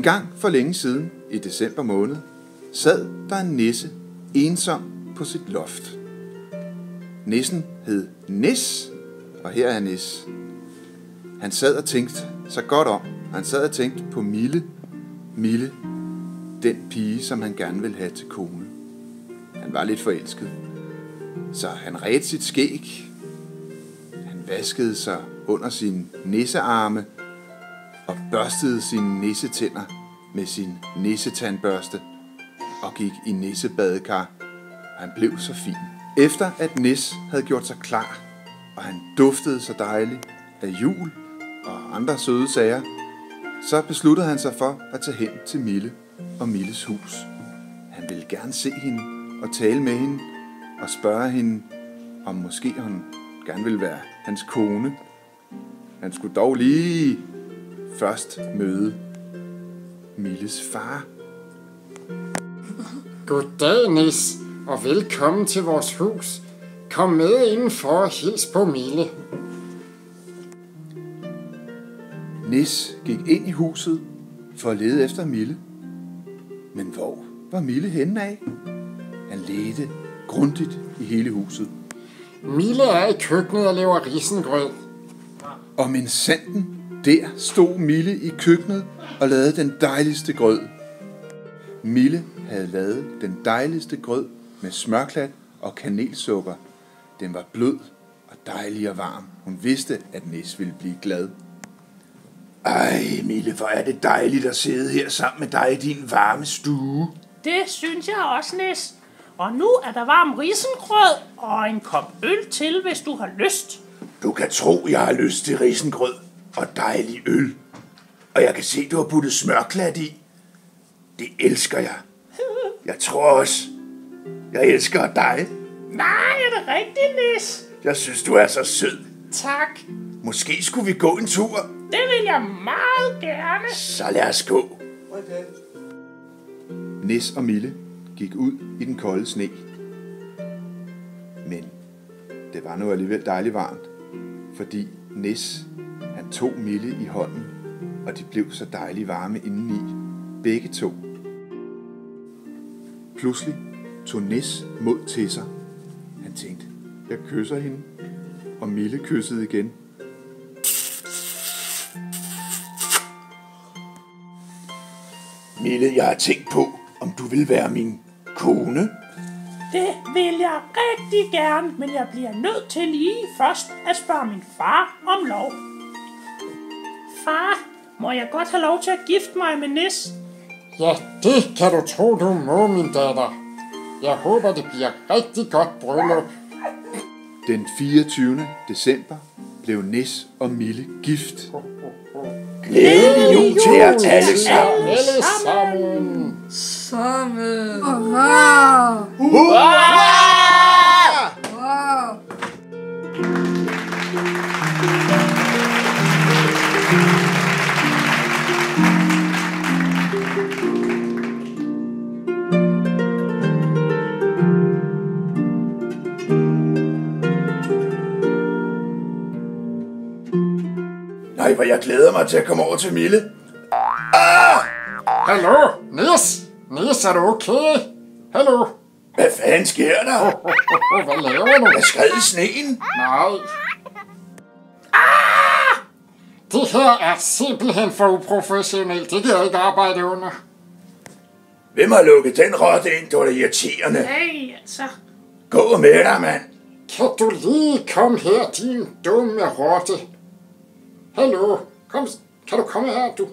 gang for længe siden, i december måned, sad der en nisse ensom på sit loft. Nissen hed Nis, og her er Nis. Han sad og tænkte så godt om. Han sad og tænkte på Mille, den pige, som han gerne ville have til kone. Han var lidt forelsket, så han redte sit skæg. Han vaskede sig under sine nissearme og børstede sine nissetænder med sin nissetandbørste og gik i nissebadekar. Han blev så fin. Efter at Nis havde gjort sig klar, og han duftede så dejligt af jul og andre søde sager, så besluttede han sig for at tage hen til Mille og Milles hus. Han ville gerne se hende og tale med hende og spørge hende, om måske hun gerne ville være hans kone. Han skulle dog lige først møde Milles far. Goddag, Nis, og velkommen til vores hus. Kom med indenfor og hils på Mille. Nis gik ind i huset for at lede efter Mille. Men hvor var Mille henne af? Han ledte grundigt i hele huset. Mille er i køkkenet og laver risengrød. Og men sanden, der stod Mille i køkkenet og lavede den dejligste grød. Mille havde lavet den dejligste grød med smørklat og kanelsukker. Den var blød og dejlig og varm. Hun vidste, at Nis ville blive glad. Ej, Mille, hvor er det dejligt at sidde her sammen med dig i din varme stue. Det synes jeg også, Nis. Og nu er der varm risengrød og en kop øl til, hvis du har lyst. Du kan tro, jeg har lyst til risengrød og dejlig øl. Og jeg kan se, du har puttet smørklat i. Det elsker jeg. Jeg tror også, jeg elsker dig. Nej, er det rigtigt, Nis? Jeg synes, du er så sød. Tak. Måske skulle vi gå en tur. Det vil jeg meget gerne. Så lad os gå. Okay. Nis og Mille gik ud i den kolde sne. Men det var nu alligevel dejligt varmt, fordi Nis, han tog Mille i hånden, og de blev så dejligt varme indeni, begge to. Pludselig tog Nis mod til sig. Han tænkte, jeg kysser hende, og Mille kyssede igen. Mille, jeg har tænkt på, om du vil være min kone. Det vil jeg rigtig gerne, men jeg bliver nødt til lige først at spørge min far om lov. Far, må jeg godt have lov til at gifte mig med Nis? Ja, det kan du tro, du må, min datter. Jeg håber, det bliver rigtig godt bryllup. Den 24. december blev Nis og Mille gift. Glædelig jul til jer alle sammen. Alle sammen. Sammen. Hurra! Wow. Nej, hvor jeg glæder mig til at komme over til Mille. Hallo, Nis? Nis, er du okay? Hallo? Hvad fanden sker der? Hvad laver du? Jeg skred i sneen. Nej. Det her er simpelthen for uprofessionelt. Det kan jeg ikke arbejde under. Hvem har lukket den rotte ind? Det var da irriterende. Nej, altså. Gå med dig, mand. Kan du lige komme her, din dumme rotte? Hallo? Kom, kan du komme her, du?